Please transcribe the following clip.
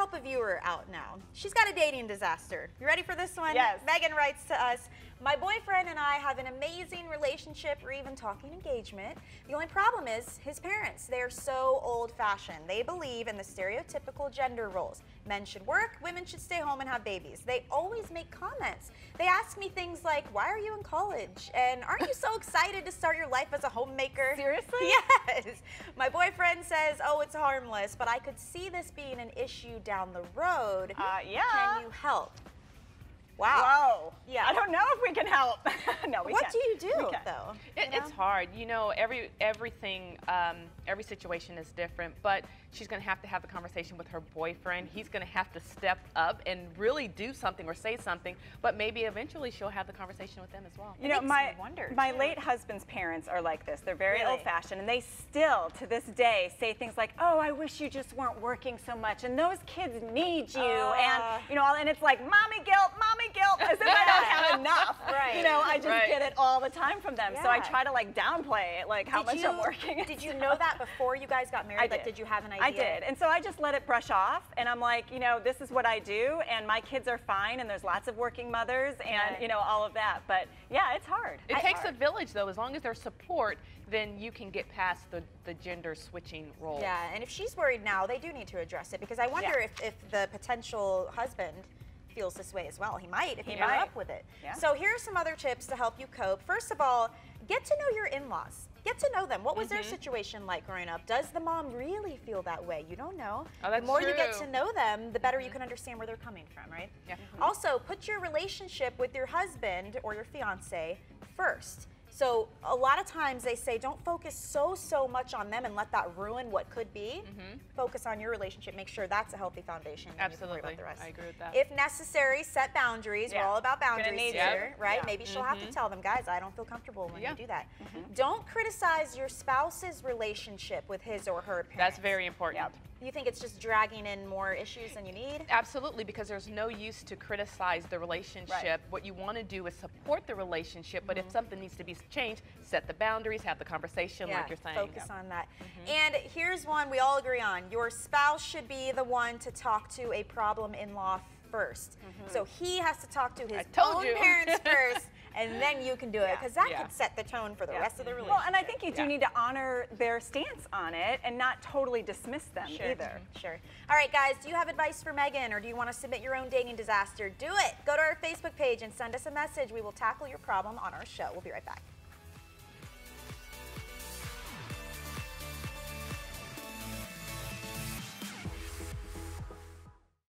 help a viewer out now. She's got a dating disaster. You ready for this one? Yes. Megan writes to us, my boyfriend and I have an amazing relationship, or even talking engagement. The only problem is his parents. They are so old-fashioned. They believe in the stereotypical gender roles. Men should work, women should stay home and have babies. They always make comments. They ask me things like, why are you in college? And aren't you so excited to start your life as a homemaker? Seriously? Yes. My boyfriend says, oh, it's harmless, but I could see this being an issue down the road. Yeah. Can you help? Wow. Whoa. Yeah. I don't know if we can help. No, we can't. What do you do, We can't. though? It's hard. You know, everything, every situation is different, but she's going to have the conversation with her boyfriend. He's going to have to step up and really do something or say something, but maybe eventually she'll have the conversation with them as well. You know, my too. late husband's parents are like this. They're very Really? old-fashioned, and they still, to this day, say things like, oh, I wish you just weren't working so much, and those kids need you, and, you know, and it's like, mommy guilt, as if I don't have enough. Right. You know, I just get it all the time from them, so I Yeah. try to, like, downplay it, like, how much I'm working. and Did you stuff. know that before you guys got married? I Like, did. did you have an idea? I did, and so I just let it brush off, and I'm like, you know, this is what I do, and my kids are fine, and there's lots of working mothers, and, you know, all of that, but yeah, it's hard. It takes a village, though. As long as there's support, then you can get past the gender switching role. Yeah, and if she's worried now, they do need to address it, because I wonder if the potential husband feels this way as well. He might if he grew up with it. Yeah. So here are some other tips to help you cope. First of all, get to know your in-laws. Get to know them. What was their situation like growing up? Does the mom really feel that way? You don't know. Oh, that's the more you get true. to know them, the better you can understand where they're coming from, right? Yeah. Also, put your relationship with your husband or your fiance first. So a lot of times they say don't focus so much on them and let that ruin what could be. Focus on your relationship. Make sure that's a healthy foundation. And you can worry about the rest. I agree with that. If necessary, set boundaries. We're all about boundaries need here, to. right? Yeah. Maybe she'll have to tell them, guys, I don't feel comfortable when you do that. Don't criticize your spouse's relationship with his or her parents. That's very important. You think it's just dragging in more issues than you need? Absolutely, because there's no use to criticize the relationship. What you want to do is support the relationship, but if something needs to be changed, set the boundaries, have the conversation like you're saying. Focus on that. And here's one we all agree on. Your spouse should be the one to talk to a problem in-law first. So he has to talk to his own parents first, and then you can do it, because that could set the tone for the rest of the relationship. Well, and I think you do need to honor their stance on it and not totally dismiss them either. Sure. All right, guys, do you have advice for Megan, or do you want to submit your own dating disaster? Do it. Go to our Facebook page and send us a message. We will tackle your problem on our show. We'll be right back.